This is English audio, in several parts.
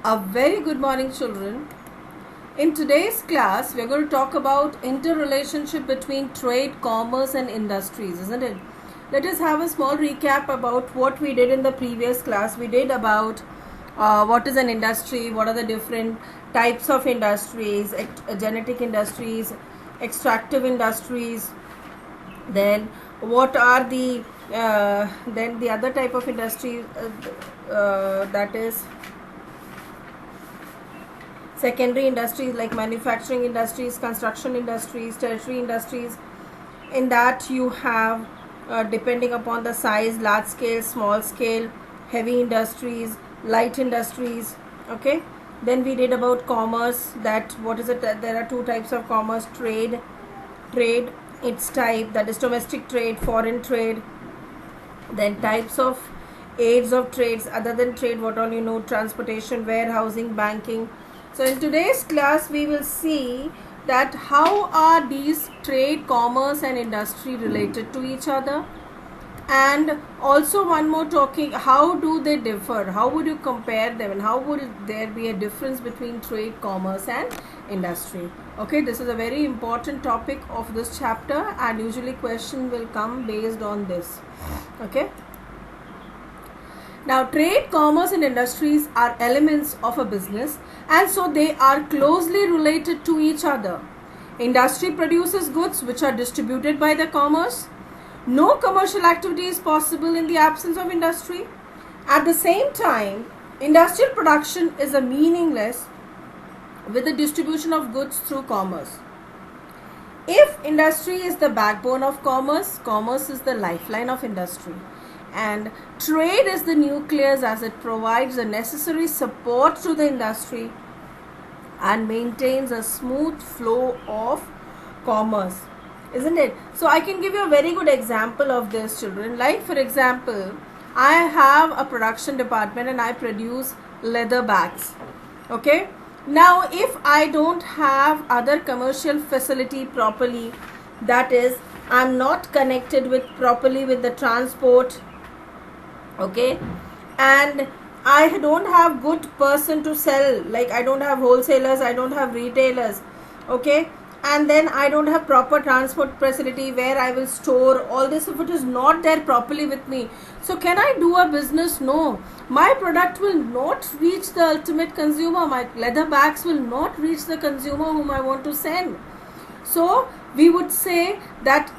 A very good morning, children. In today's class, we are going to talk about interrelationship between trade, commerce and industries, isn't it? Let us have a small recap about what we did in the previous class. We did about what is an industry, what are the different types of industries, genetic industries, extractive industries, then what are then the other type of industry, that is secondary industries like manufacturing industries, construction industries, tertiary industries. In that you have, depending upon the size, large scale, small scale, heavy industries, light industries. Okay, then we did about commerce, that what is it, that there are two types of commerce: trade, its type, that is domestic trade, foreign trade. Then types of aids of trades other than trade, what all you know: transportation, warehousing, banking. So in today's class we will see that how are these trade, commerce and industry related to each other, and also one more talking, how do they differ, how would you compare them, and how would there be a difference between trade, commerce and industry. Okay, this is a very important topic of this chapter and usually question will come based on this. Okay, now trade, commerce and industries are elements of a business, and so they are closely related to each other. Industry produces goods which are distributed by the commerce. No commercial activity is possible in the absence of industry. At the same time, industrial production is meaningless with the distribution of goods through commerce. If industry is the backbone of commerce, commerce is the lifeline of industry. And trade is the nucleus, as it provides the necessary support to the industry and maintains a smooth flow of commerce, isn't it? So I can give you a very good example of this, children. Like for example, I have a production department and I produce leather bags. Okay, now if I don't have other commercial facility properly, that is, I'm not connected with properly with the transport, okay, and I don't have good person to sell, like I don't have wholesalers, I don't have retailers, okay, and then I don't have proper transport facility where I will store all this. If it is not there properly with me, so can I do a business? No, my product will not reach the ultimate consumer, my leather bags will not reach the consumer whom I want to send. So we would say that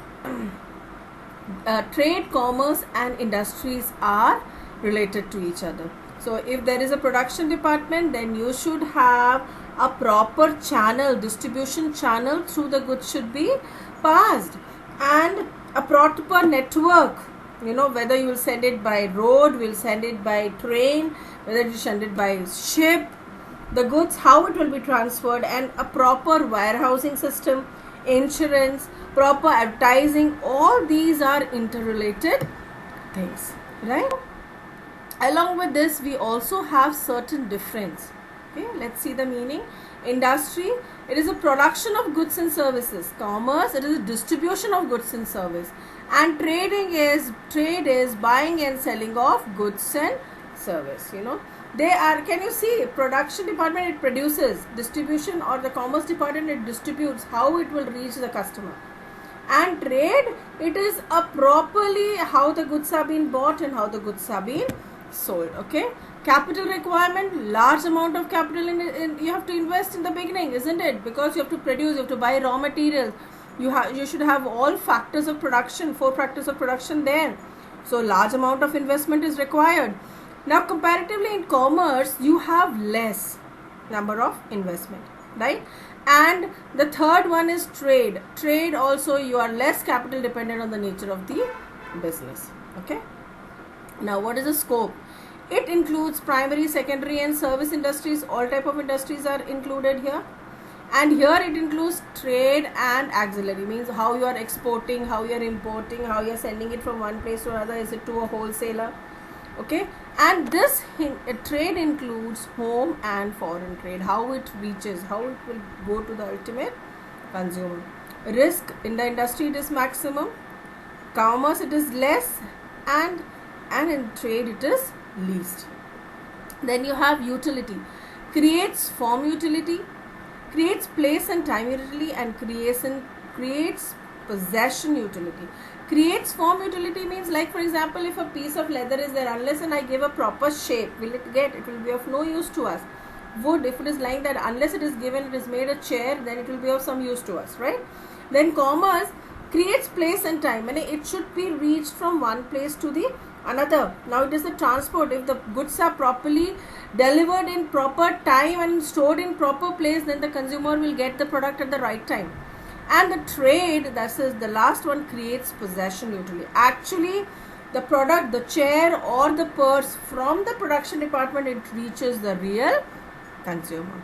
trade, commerce and industries are related to each other. So if there is a production department, then you should have a proper channel, distribution channel through the goods should be passed, and a proper network, whether you will send it by road, will send it by train, whether you send it by ship, the goods, how it will be transferred, and a proper warehousing system, insurance, proper advertising, all these are interrelated things, right? Along with this, we also have certain difference. Okay, let's see the meaning. Industry, it is a production of goods and services. Commerce, it is a distribution of goods and service. And trade is buying and selling of goods and service. They are, can you see, production department, it produces, distribution or the commerce department, it distributes, how it will reach the customer. And trade, it is a properly how the goods are being bought and how the goods are being sold. Okay, capital requirement, large amount of capital in you have to invest in the beginning, isn't it? Because you have to produce, you have to buy raw materials, you should have all factors of production, 4 factors of production there. So large amount of investment is required. Now comparatively in commerce, you have less number of investment, right? And the third one is trade. Trade also, you are less capital dependent on the nature of the business. Okay, now what is the scope? It includes primary, secondary and service industries. All type of industries are included here. And here it includes trade and auxiliary, means how you are exporting, how you are importing, how you are sending it from one place to another, is it to a wholesaler. Okay, and this trade includes home and foreign trade, how it reaches, how it will go to the ultimate consumer. Risk in the industry, it is maximum. Commerce, it is less, and in trade it is least. Then you have utility. creates form utility, creates place and time utility, and creates possession utility. Creates form utility means, like for example, if a piece of leather is there, unless and I give a proper shape, it will be of no use to us. Wood, if it is lying that, unless it is given, it is made a chair, then it will be of some use to us, right? Then commerce creates place and time, and it should be reached from one place to the another. Now it is the transport. If the goods are properly delivered in proper time and stored in proper place, then the consumer will get the product at the right time. And the trade, that is the last one, creates possession utility. Actually, the product, the chair or the purse, from the production department, it reaches the real consumer.